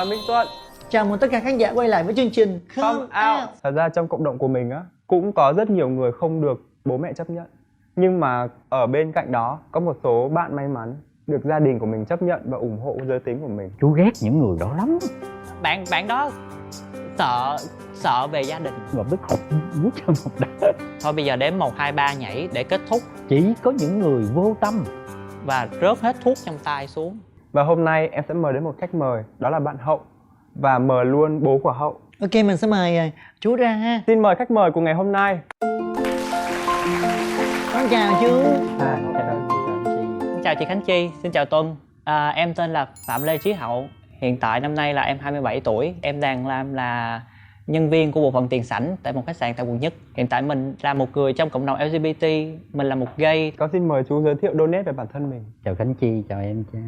và Minh Tuấn. Chào mừng tất cả khán giả quay lại với chương trình Come Out. Thật ra trong cộng đồng của mình á, cũng có rất nhiều người không được bố mẹ chấp nhận. Nhưng mà ở bên cạnh đó có một số bạn may mắn được gia đình của mình chấp nhận và ủng hộ giới tính của mình. Chú ghét những người đó lắm. Bạn đó sợ về gia đình. Và biết học vuốt cho một đợt. Thôi bây giờ đếm 1, 2, 3 nhảy để kết thúc. Chỉ có những người vô tâm Và rớt hết thuốc trong tay xuống. Và hôm nay em sẽ mời đến một khách mời, đó là bạn Hậu. Và mời luôn bố của Hậu. Ok, mình sẽ mời chú ra ha. Xin mời khách mời của ngày hôm nay. Con chào chú. Xin chào chị Khánh Chi, xin chào Tuân. Em tên là Phạm Lê Chí Hậu. Hiện tại năm nay là em 27 tuổi. Em đang làm là nhân viên của bộ phận tiền sảnh tại một khách sạn tại quận Nhất. Hiện tại mình là một người trong cộng đồng LGBT. Mình là một gay. Con xin mời chú giới thiệu đôi nét về bản thân mình. Chào Khánh Chi, chào em trai.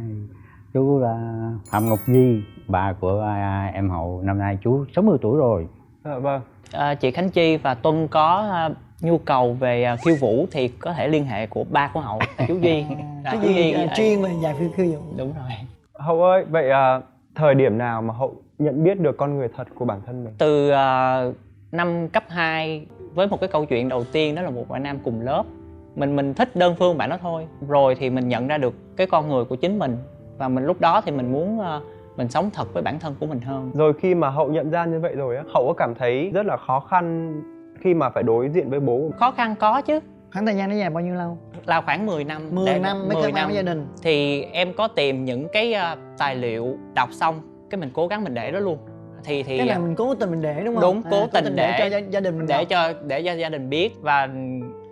Chú là Phạm Ngọc Duy, bà của em Hậu. Năm nay chú 60 tuổi rồi. Vâng. Chị Khánh Chi và Tuân có nhu cầu về khiêu vũ thì có thể liên hệ của ba của Hậu, chú Duy. Chú Duy chuyên về dạy khiêu vũ. Đúng rồi. Hậu ơi, vậy thời điểm nào mà Hậu nhận biết được con người thật của bản thân mình? Từ năm cấp 2 với một cái câu chuyện đầu tiên, đó là một bạn nam cùng lớp. Mình thích đơn phương bạn đó thôi. Rồi thì mình nhận ra được cái con người của chính mình. Và lúc đó thì mình muốn mình sống thật với bản thân của mình hơn. Rồi khi mà Hậu nhận ra như vậy rồi á, Hậu có cảm thấy rất là khó khăn khi mà phải đối diện với bố? Khó khăn có chứ. Khoảng thời gian nó dài bao nhiêu lâu? Là khoảng 10 năm. 10 năm mới kết hôn với gia đình. Thì em có tìm những cái tài liệu, đọc xong cái mình cố gắng mình để đó luôn. Thì cái này mình cố tình mình để đúng không? Đúng, cố tình để cho gia đình mình để cho gia đình biết. Và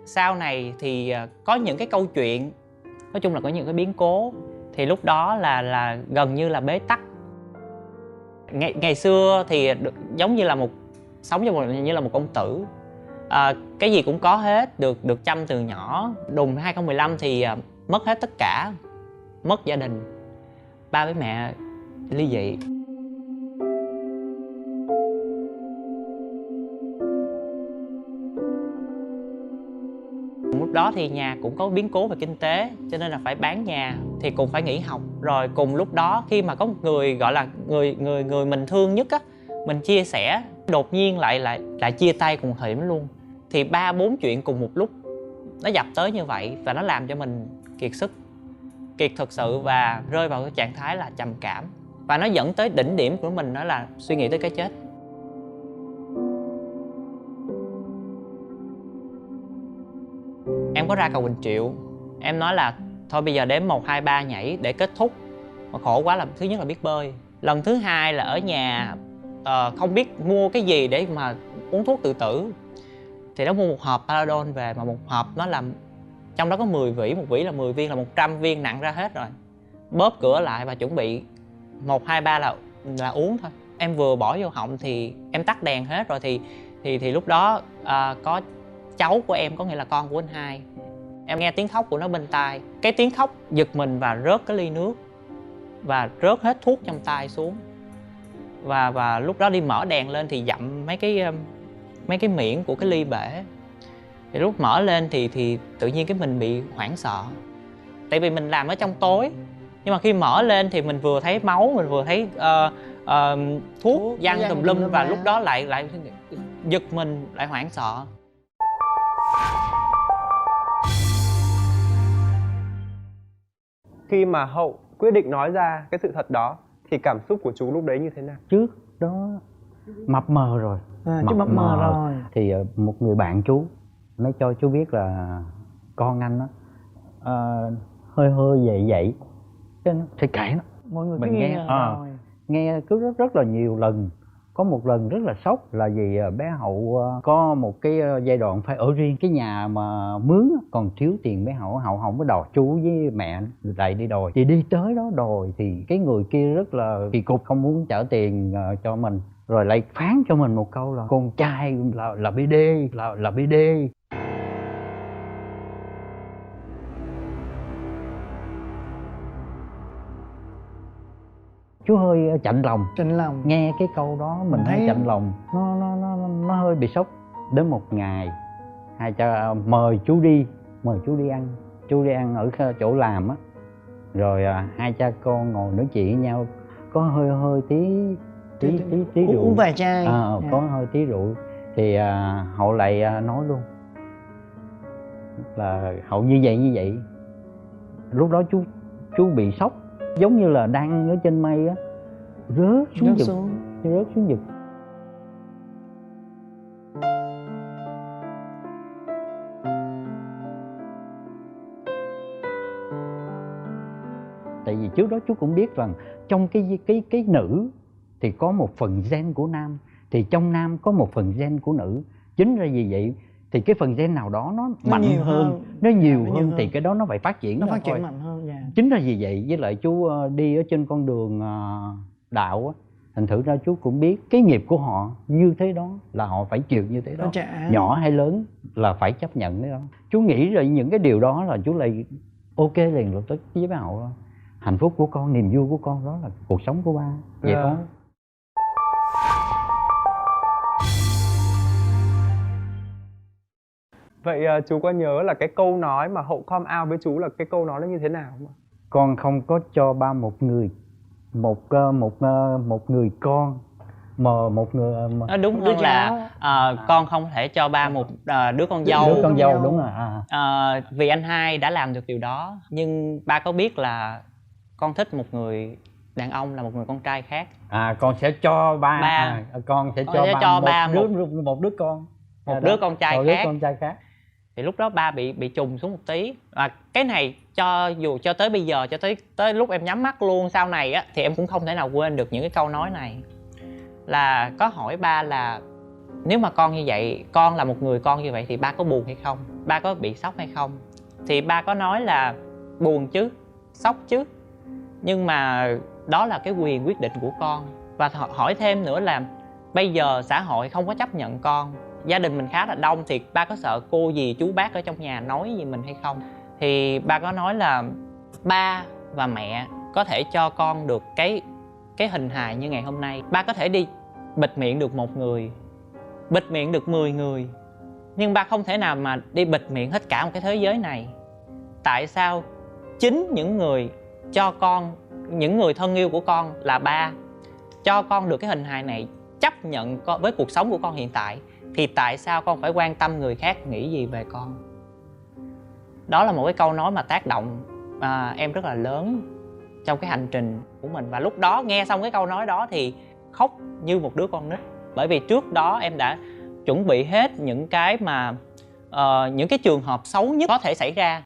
sau này thì có những cái câu chuyện, nói chung là có những cái biến cố, thì lúc đó là gần như là bế tắc. Ngày xưa thì giống như là sống như là một công tử, cái gì cũng có hết, được chăm từ nhỏ. Đùng 2015 thì mất hết tất cả, mất gia đình, ba với mẹ ly dị. Lúc đó thì nhà cũng có biến cố về kinh tế, cho nên là phải bán nhà, thì cũng phải nghỉ học. Rồi cùng lúc đó khi mà có một người gọi là người mình thương nhất á, mình chia sẻ, đột nhiên lại chia tay cùng thời điểm luôn. Thì 3-4 chuyện cùng một lúc nó dập tới như vậy, và nó làm cho mình kiệt sức, kiệt thực sự, và rơi vào cái trạng thái là trầm cảm. Và nó dẫn tới đỉnh điểm của mình, đó là suy nghĩ tới cái chết. Em có ra cầu Bình Triệu, em nói là thôi bây giờ đếm 1, 2, 3 nhảy để kết thúc. Mà khổ quá là thứ nhất là biết bơi. Lần thứ hai là ở nhà không biết mua cái gì để mà uống thuốc tự tử. Thì nó mua một hộp Paradol về, mà một hộp nó làm trong đó có 10 vỉ, một vỉ là 10 viên, là 100 viên, nặng ra hết rồi. Bóp cửa lại và chuẩn bị 1, 2, 3 là uống thôi. Em vừa bỏ vô họng thì em tắt đèn hết rồi, thì lúc đó có cháu của em, có nghĩa là con của anh hai. Em nghe tiếng khóc của nó bên tai. Cái tiếng khóc giật mình và rớt cái ly nước, và rớt hết thuốc trong tay xuống. Và lúc đó đi mở đèn lên thì dặm mấy cái miệng của cái ly bể. Thì lúc mở lên thì tự nhiên cái mình bị hoảng sợ. Tại vì mình làm ở trong tối, nhưng mà khi mở lên thì mình vừa thấy máu, mình vừa thấy thuốc văng tùm lum. Và lúc đó lại giật mình, lại hoảng sợ. Khi mà Hậu quyết định nói ra cái sự thật đó thì cảm xúc của chú lúc đấy như thế nào? Trước đó mập mờ rồi. Chú mập mờ rồi. Thì một người bạn chú nói cho chú biết là con anh đó hơi vậy. Cái nó thì kệ nó. Mọi người Mình nghe cứ rất là nhiều lần. Có một lần rất là sốc là vì bé Hậu có một cái giai đoạn phải ở riêng. Cái nhà mà mướn còn thiếu tiền, bé Hậu không có đòi, chú với mẹ lại đi đòi. Thì đi tới đó đòi thì cái người kia rất là kỳ cục, không muốn trả tiền cho mình. Rồi lại phán cho mình một câu là con trai là BD, là BD. Chú hơi chạnh lòng. Nghe cái câu đó mình thấy chạnh lòng, nó hơi bị sốc. Đến một ngày hai cha mời chú đi ăn. Chú đi ăn ở chỗ làm á. Rồi hai cha con ngồi nói chuyện với nhau. có hơi hơi tí rượu. Uống vài chai. Có hơi tí rượu thì Hậu lại nói luôn là Hậu như vậy. Lúc đó chú bị sốc, giống như là đang ở trên mây á, rớt xuống vực. Tại vì trước đó chú cũng biết rằng trong cái nữ thì có một phần gen của nam, thì trong nam có một phần gen của nữ. Chính ra vì vậy thì cái phần gen nào đó nó mạnh hơn, nó nhiều hơn thì cái đó nó phải phát triển. Nó phát triển mạnh hơn. Chính ra vì vậy, với lại chú đi ở trên con đường đạo á, thành thử ra chú cũng biết cái nghiệp của họ như thế đó là họ phải chịu như thế đó. Nhỏ hay lớn là phải chấp nhận cái đó. Chú nghĩ rồi những cái điều đó là chú lại ok liền lập tức với bà Hậu. Hạnh phúc của con, niềm vui của con đó là cuộc sống của ba. Vậy thôi. Vậy chú có nhớ là cái câu nói mà Hậu come out với chú là cái câu nói nó như thế nào không ạ? Con không có cho ba một người con mà một người nó đúng hơn là con không thể cho ba một đứa con dâu. Đứa con dâu đúng rồi. Vì anh hai đã làm được điều đó, nhưng ba có biết là con thích một người đàn ông là một người con trai khác. Con sẽ cho con sẽ cho ba một đứa con, một đứa con trai khác. Thì lúc đó ba bị trùng xuống một tí. Và cái này dù cho tới bây giờ, cho tới lúc em nhắm mắt luôn sau này á, thì em cũng không thể nào quên được những cái câu nói này. Là có hỏi ba là nếu mà con như vậy, con là một người con như vậy thì ba có buồn hay không? Ba có bị sốc hay không? Thì ba có nói là buồn chứ, sốc chứ, nhưng mà đó là cái quyền quyết định của con. Và hỏi thêm nữa là bây giờ xã hội không có chấp nhận con, gia đình mình khá là đông, thì ba có sợ cô dì chú bác ở trong nhà nói gì mình hay không? Thì ba có nói là ba và mẹ có thể cho con được cái hình hài như ngày hôm nay. Ba có thể đi bịt miệng được một người, bịt miệng được 10 người, nhưng ba không thể nào mà đi bịt miệng hết cả một cái thế giới này. Tại sao chính những người cho con, những người thân yêu của con là ba, cho con được cái hình hài này, chấp nhận với cuộc sống của con hiện tại, thì tại sao con phải quan tâm người khác nghĩ gì về con? Đó là một cái câu nói mà tác động em rất là lớn trong cái hành trình của mình. Và lúc đó nghe xong cái câu nói đó thì khóc như một đứa con nít. Bởi vì trước đó em đã chuẩn bị hết những cái mà những cái trường hợp xấu nhất có thể xảy ra.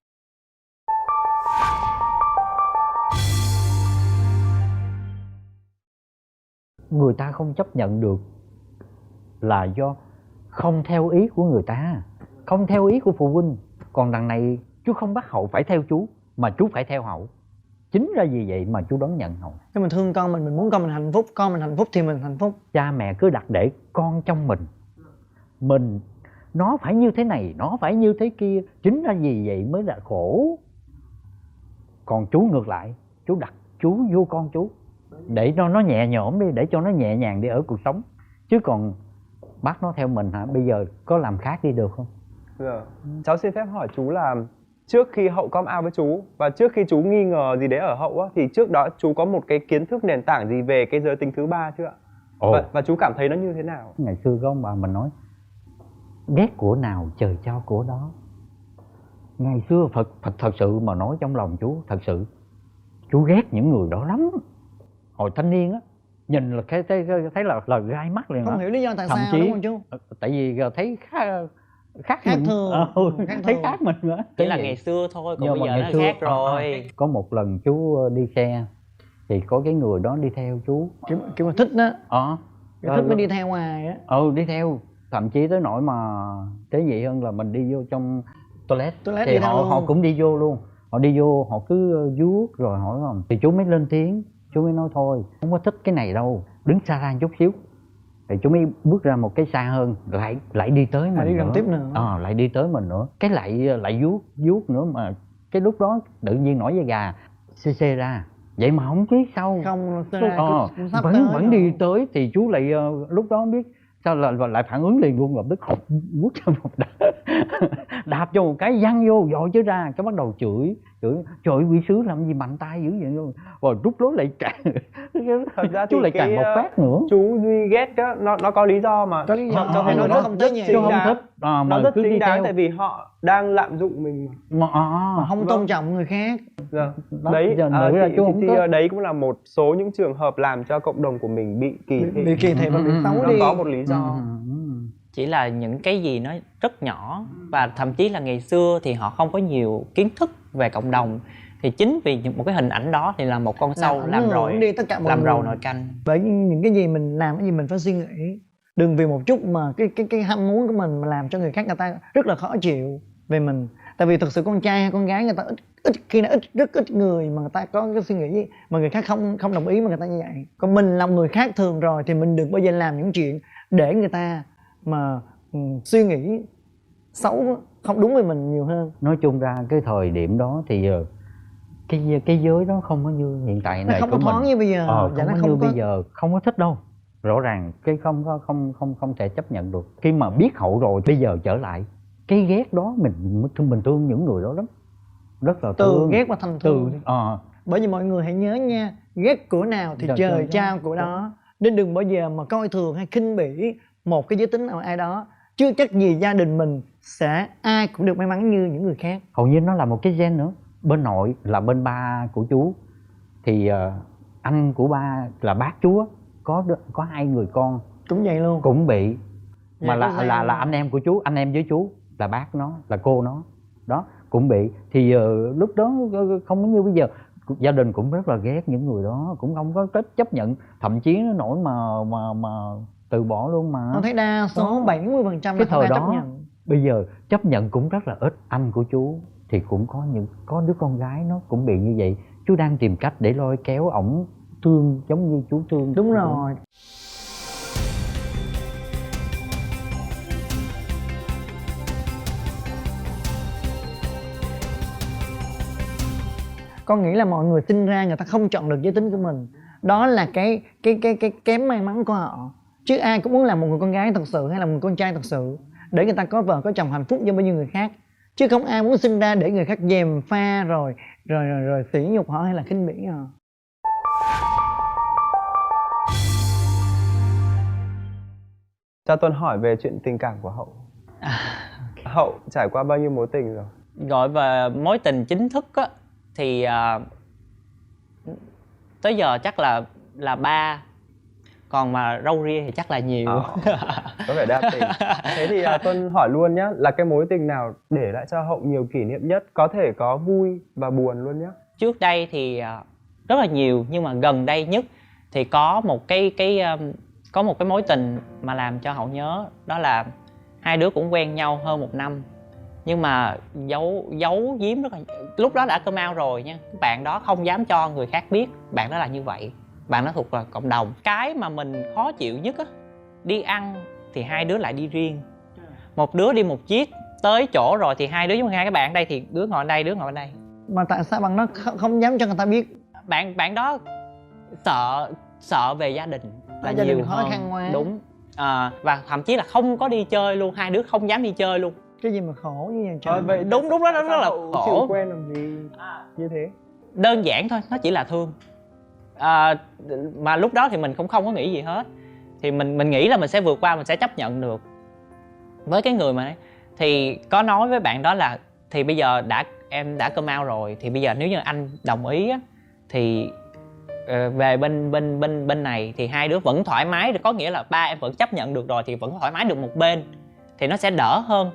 Người ta không chấp nhận được là do không theo ý của người ta, không theo ý của phụ huynh. Còn đằng này chú không bắt Hậu phải theo chú, mà chú phải theo Hậu. Chính ra vì vậy mà chú đón nhận Hậu. Nếu mình thương con mình muốn con mình hạnh phúc, con mình hạnh phúc thì mình hạnh phúc. Cha mẹ cứ đặt để con trong mình nó phải như thế này, nó phải như thế kia. Chính ra vì vậy mới là khổ. Còn chú ngược lại, chú đặt chú vô con chú để cho nó nhẹ nhõm đi, để cho nó nhẹ nhàng đi ở cuộc sống. Chứ còn bắt nó theo mình hả? Bây giờ có làm khác đi được không? Cháu xin phép hỏi chú là trước khi Hậu come out với chú và trước khi chú nghi ngờ gì đấy ở Hậu á, thì trước đó chú có một cái kiến thức nền tảng gì về cái giới tính thứ ba chưa ạ? Và chú cảm thấy nó như thế nào? Ngày xưa có ông bà mình nói ghét của nào trời cho của đó. Ngày xưa Phật thật sự mà nói trong lòng chú, thật sự chú ghét những người đó lắm. Hồi thanh niên á, nhìn là thấy là gai mắt liền. Không hiểu lý do tại Thậm sao chí, đúng không chú? Tại vì thấy khác mình. Thường, thấy khác mình nữa. Chỉ là ngày xưa thôi, còn bây giờ nó khác rồi. Có một lần chú đi xe thì có cái người đó đi theo chú, kiểu mà thích đó. Thích mới đi theo ngoài á. Đi theo. Thậm chí tới nỗi mà tế nhị hơn là mình đi vô trong toilet thì họ cũng đi vô luôn. Họ đi vô, họ cứ vuốt rồi hỏi không. Thì chú mới lên tiếng, chú mới nói thôi, không có thích cái này đâu, đứng xa ra chút xíu. Thì chú mới bước ra một cái xa hơn, lại đi tới mình nữa. Tiếp nữa. Lại đi tới mình nữa. Cái lại vuốt nữa, mà cái lúc đó tự nhiên nổi da gà xê ra. Vậy mà không biết sao. Không, vẫn đi tới thì chú lại lúc đó không biết sao lại phản ứng liền luôn, lập tức vuốt cho một đợt. đạp cho một cái văng vô dội chứ ra, cái bắt đầu chửi trời ơi, quỷ sứ làm gì mạnh tay dữ vậy luôn, rồi lúc đó lại cạn. Thật ra chú thì lại cạn một phát nữa. chú Duy ghét đó, nó có lý do mà. Có lý do. Cho thấy nó không tới nhà. Chú chính không đáng. thích Nó mà rất cứ đi chính đáng theo. tại vì họ đang lạm dụng mình mà. Mà không Vâng. tôn trọng người khác. Dạ. Đó, Đấy, giờ nổi ra chú không thì có. đấy cũng là một số những trường hợp làm cho cộng đồng của mình bị kỳ thị. Bị kỳ thị và bị xấu Nó đi. có một lý do. Chỉ là những cái gì nó rất nhỏ, và thậm chí là ngày xưa thì họ không có nhiều kiến thức về cộng đồng, thì chính vì một cái hình ảnh đó thì là một con sâu ảnh làm hưởng rồi đi tất cả mọi làm người. rầu nồi canh. Bởi những cái gì mình làm, cái gì mình phải suy nghĩ, đừng vì một chút mà cái ham muốn của mình mà làm cho người khác người ta rất là khó chịu về mình. Tại vì thực sự con trai hay con gái người ta ít khi nào rất ít người mà người ta có cái suy nghĩ mà người khác không đồng ý mà người ta như vậy. Còn mình làm người khác thường rồi thì mình đừng bao giờ làm những chuyện để người ta mà suy nghĩ xấu, không đúng với mình nhiều hơn. Nói chung ra cái thời điểm đó thì cái giới đó không có như hiện tại Nó này không của có thoáng mình. như bây giờ. Không Dạ, nó có không như có- bây giờ, không có thích đâu. Rõ ràng cái không thể chấp nhận được. Khi mà biết hậu rồi, bây giờ trở lại cái ghét đó, mình thương những người đó lắm, rất là Từ thương. ghét qua thành thương. Bởi Bởi vì mọi người hãy nhớ nha, ghét của nào thì Trời trời trời trao của đó. Nên đừng bao giờ mà coi thường hay khinh bỉ một cái giới tính nào ai đó. Chưa chắc gì gia đình mình sẽ ai cũng được may mắn như những người khác. hầu như nó là một cái gen nữa. Bên nội là bên ba của chú thì anh của ba là bác chú á, có 2 người con Cũng vậy luôn. cũng bị, Dạ, mà có là gen mà. anh em của chú, anh em với chú là bác nó, là cô nó đó cũng bị. Thì lúc đó không có như bây giờ, gia đình cũng rất là ghét những người đó, cũng không có cách chấp nhận, thậm chí nó nổi mà từ bỏ luôn mà. Con thấy đa số Đó. 70% là Cái không thời ai chấp đó nhận. bây giờ chấp nhận cũng rất là ít. Anh của chú thì cũng có đứa con gái nó cũng bị như vậy, chú đang tìm cách để lôi kéo ổng thương giống như chú thương. Đúng rồi. Con nghĩ là mọi người sinh ra người ta không chọn được giới tính của mình. Đó là cái kém may mắn của họ. Chứ ai cũng muốn làm một người con gái thật sự hay là một người con trai thật sự để người ta có vợ có chồng hạnh phúc như bao nhiêu người khác. Chứ không ai muốn sinh ra để người khác gièm pha rồi sỉ nhục họ hay là khinh bỉ họ. Cho Tuấn hỏi về chuyện tình cảm của Hậu. Hậu trải qua bao nhiêu mối tình rồi? Gọi về mối tình chính thức á thì tới giờ chắc là 3, còn mà râu ria thì chắc là nhiều. Có vẻ đa tình. Thế thì Tuấn hỏi luôn nhá, là cái mối tình nào để lại cho Hậu nhiều kỷ niệm nhất? Có thể có vui và buồn luôn nhá. Trước đây thì rất là nhiều, nhưng mà gần đây nhất thì có một có một cái mối tình mà làm cho Hậu nhớ. Đó là hai đứa cũng quen nhau hơn 1 năm, nhưng mà giấu giếm rất là. Lúc đó đã come out rồi nha, bạn đó không dám cho người khác biết bạn đó là như vậy. Bạn đó thuộc là cộng đồng. Cái mà mình khó chịu nhất á, đi ăn thì hai đứa lại đi riêng, một đứa đi một chiếc. Tới chỗ rồi thì hai đứa giống hai cái bạn đây thì đứa ngồi đây, đứa ngồi bên đây. Mà tại sao bạn đó không dám cho người ta biết? Bạn đó sợ về gia đình là Gia đình nhiều khó hơn. khăn quá. Đúng. Và thậm chí là không có đi chơi luôn, hai đứa không dám đi chơi luôn. Cái gì mà khổ như vậy trời. Vậy Đúng đó, nó rất là Hậu khổ. chịu quen làm gì như thế? Đơn giản thôi, nó chỉ là thương. Mà lúc đó thì mình cũng không có nghĩ gì hết. Thì mình nghĩ là mình sẽ vượt qua, mình sẽ chấp nhận được với cái người mà. Thì có nói với bạn đó là thì bây giờ em đã come out rồi, thì bây giờ nếu như anh đồng ý á, thì về bên này thì hai đứa vẫn thoải mái. Có nghĩa là ba em vẫn chấp nhận được rồi thì vẫn thoải mái được một bên, thì nó sẽ đỡ hơn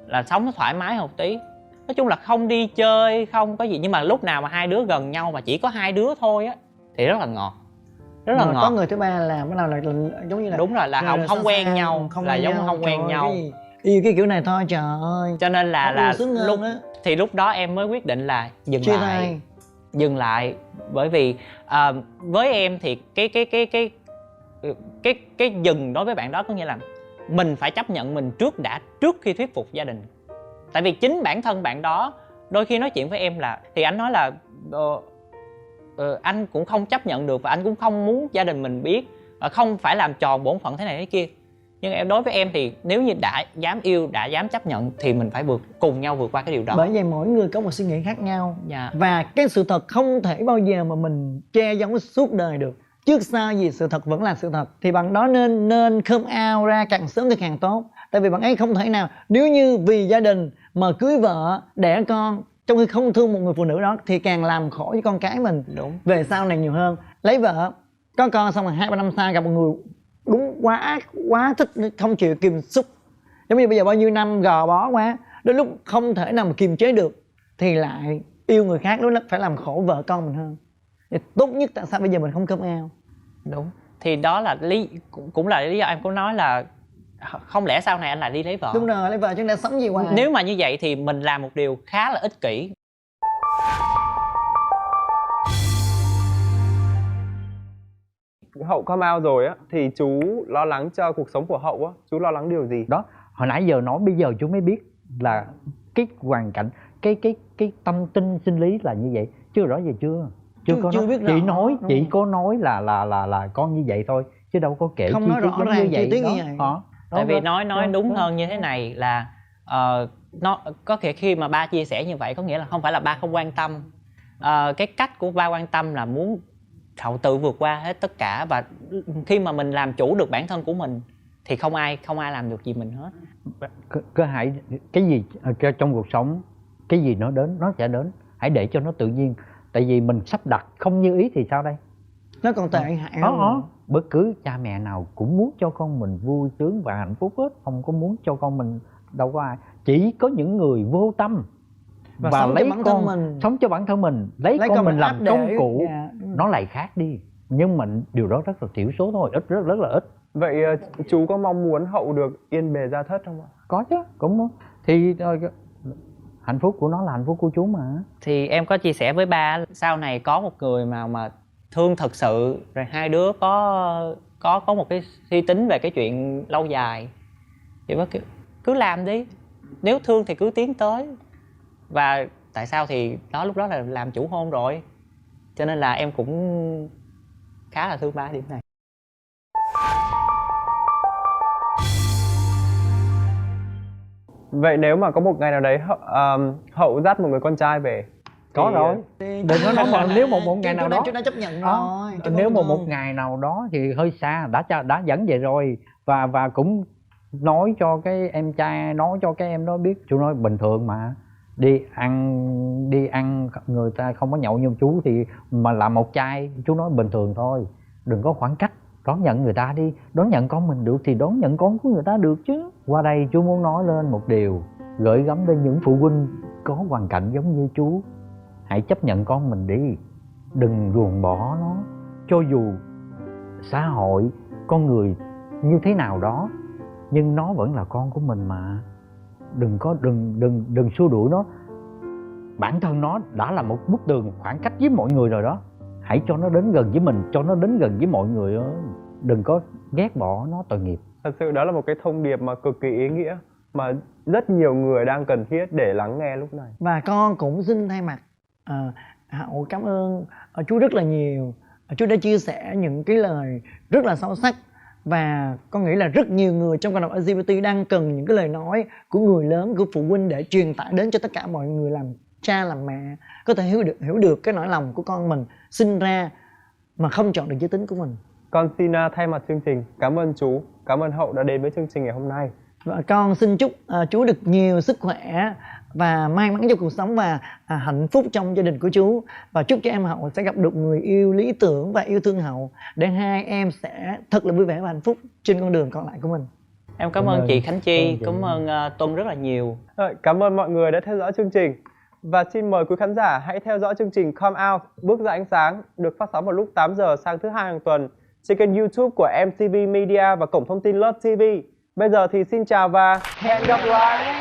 là sống nó thoải mái một tí. Nói chung là không đi chơi, không có gì, nhưng mà lúc nào mà hai đứa gần nhau mà chỉ có hai đứa thôi á thì rất là ngọt, rất là Mà ngọt. có người thứ ba làm cái nào là giống như là Đúng rồi, là không quen nhau, là giống không quen nhau. Yêu cái kiểu này thôi trời ơi. Cho nên là sướng hơn lúc á. thì lúc đó em mới quyết định là Chia tay. dừng lại. Bởi vì với em thì cái dừng đối với bạn đó có nghĩa là mình phải chấp nhận mình trước khi thuyết phục gia đình. Tại vì chính bản thân bạn đó đôi khi nói chuyện với em là thì anh nói là anh cũng không chấp nhận được và anh cũng không muốn gia đình mình biết, và không phải làm tròn bổn phận thế này thế kia. Nhưng em đối với em thì nếu như đã dám yêu, đã dám chấp nhận thì mình phải cùng nhau vượt qua cái điều đó. Bởi vậy mỗi người có một suy nghĩ khác nhau. Dạ. Và cái sự thật không thể bao giờ mà mình che giấu suốt đời được. Trước sau gì sự thật vẫn là sự thật. Thì bạn đó nên come out ra càng sớm thì càng tốt. Tại vì bạn ấy không thể nào, nếu như vì gia đình mà cưới vợ đẻ con trong khi không thương một người phụ nữ đó thì càng làm khổ với con cái mình. Đúng. Về sau này nhiều hơn. Lấy vợ có con xong rồi 2-3 năm sau gặp một người đúng quá thích, không chịu kiềm xúc, giống như bây giờ bao nhiêu năm gò bó quá, đến lúc không thể nào mà kiềm chế được thì lại yêu người khác, lúc đó phải làm khổ vợ con mình hơn. Thì tốt nhất tại sao bây giờ mình không come out. Đúng. Thì đó là cũng là lý do em cũng nói là không lẽ sau này anh lại đi lấy vợ. Đúng rồi, lấy vợ chúng ta sống gì hoài. Nếu mà như vậy thì mình làm một điều khá là ích kỷ. Hậu come out rồi á thì chú lo lắng cho cuộc sống của Hậu á, chú lo lắng điều gì? Đó, hồi nãy giờ nói bây giờ chú mới biết là cái hoàn cảnh, cái tâm tinh sinh lý là như vậy. Chứ rõ giờ chưa có chưa nói. biết Chị rõ, nói, đúng chị không? có nói là con như vậy thôi, chứ đâu có kể Không chi nói tiết rõ giống ràng như vậy chi tiết đó. như vậy. Đó. Tại vì nói đúng đó. hơn như thế này là nó có thể khi mà ba chia sẻ như vậy có nghĩa là không phải là ba không quan tâm. Cái cách của ba quan tâm là muốn Hậu tự vượt qua hết tất cả, và khi mà mình làm chủ được bản thân của mình thì không ai làm được gì mình hết. Cứ hãy cái gì trong cuộc sống, cái gì nó đến nó sẽ đến, hãy để cho nó tự nhiên. Tại vì mình sắp đặt không như ý thì sao đây? Nó còn tệ hại hơn. Đó. Bất cứ cha mẹ nào cũng muốn cho con mình vui sướng và hạnh phúc hết, không có muốn cho con mình đâu có ai. Chỉ có những người vô tâm Và sống cho bản thân mình. sống cho bản thân mình, lấy con mình làm công cụ, dạ. nó lại khác đi. Nhưng mà điều đó rất là thiểu số thôi, rất là ít. Vậy chú có mong muốn Hậu được yên bề gia thất không ạ? Có chứ, cũng muốn. Thì hạnh phúc của nó là hạnh phúc của chú mà. Thì em có chia sẻ với ba sau này có một người mà thương thật sự, rồi hai đứa có một cái suy tính về cái chuyện lâu dài thì bác cứ làm đi, nếu thương thì cứ tiến tới. Và tại sao thì lúc đó là làm chủ hôn rồi, cho nên là em cũng khá là thương ba điểm này. Vậy nếu mà có một ngày nào đấy Hậu dắt một người con trai về Có thì, rồi. Đừng có nói mà nếu một ngày nào đó. Chúng ta chấp nhận rồi. Nếu mà một ngày nào đó thì hơi xa, đã dẫn về rồi, và cũng nói cho cái em trai, nói cho cái em đó biết. Chú nói bình thường mà, đi ăn người ta không có nhậu như chú thì mà làm một chai, chú nói bình thường thôi, đừng có khoảng cách. Đón nhận người ta đi, đón nhận con mình được thì đón nhận con của người ta được chứ. Qua đây chú muốn nói lên một điều, gửi gắm đến những phụ huynh có hoàn cảnh giống như chú. Hãy chấp nhận con mình đi, đừng ruồng bỏ nó. Cho dù xã hội, con người như thế nào đó, nhưng nó vẫn là con của mình mà. Đừng xua đuổi nó. Bản thân nó đã là một bức tường khoảng cách với mọi người rồi đó. Hãy cho nó đến gần với mình, cho nó đến gần với mọi người. Đừng có ghét bỏ nó, tội nghiệp. Thật sự đó là một cái thông điệp mà cực kỳ ý nghĩa, mà rất nhiều người đang cần thiết để lắng nghe lúc này. Và con cũng xin thay mặt Hậu cảm ơn chú rất là nhiều. Chú đã chia sẻ những cái lời rất là sâu sắc. Và con nghĩ là rất nhiều người trong cộng đồng LGBT đang cần những cái lời nói của người lớn, của phụ huynh để truyền tải đến cho tất cả mọi người làm cha làm mẹ, có thể hiểu được cái nỗi lòng của con mình sinh ra mà không chọn được giới tính của mình. Con xin thay mặt chương trình cảm ơn chú, cảm ơn Hậu đã đến với chương trình ngày hôm nay. Và con xin chúc chú được nhiều sức khỏe và may mắn trong cuộc sống và hạnh phúc trong gia đình của chú. Và chúc cho em Hậu sẽ gặp được người yêu lý tưởng và yêu thương Hậu, để hai em sẽ thật là vui vẻ và hạnh phúc trên con đường còn lại của mình. Em cảm ơn chị Khánh Chi, cảm ơn Tuân rất là nhiều. Cảm ơn mọi người đã theo dõi chương trình. Và xin mời quý khán giả hãy theo dõi chương trình Come Out Bước ra ánh sáng được phát sóng vào lúc 8 giờ sang thứ hai hàng tuần trên kênh YouTube của MTV Media và cổng thông tin Love TV. Bây giờ thì xin chào và hẹn gặp lại.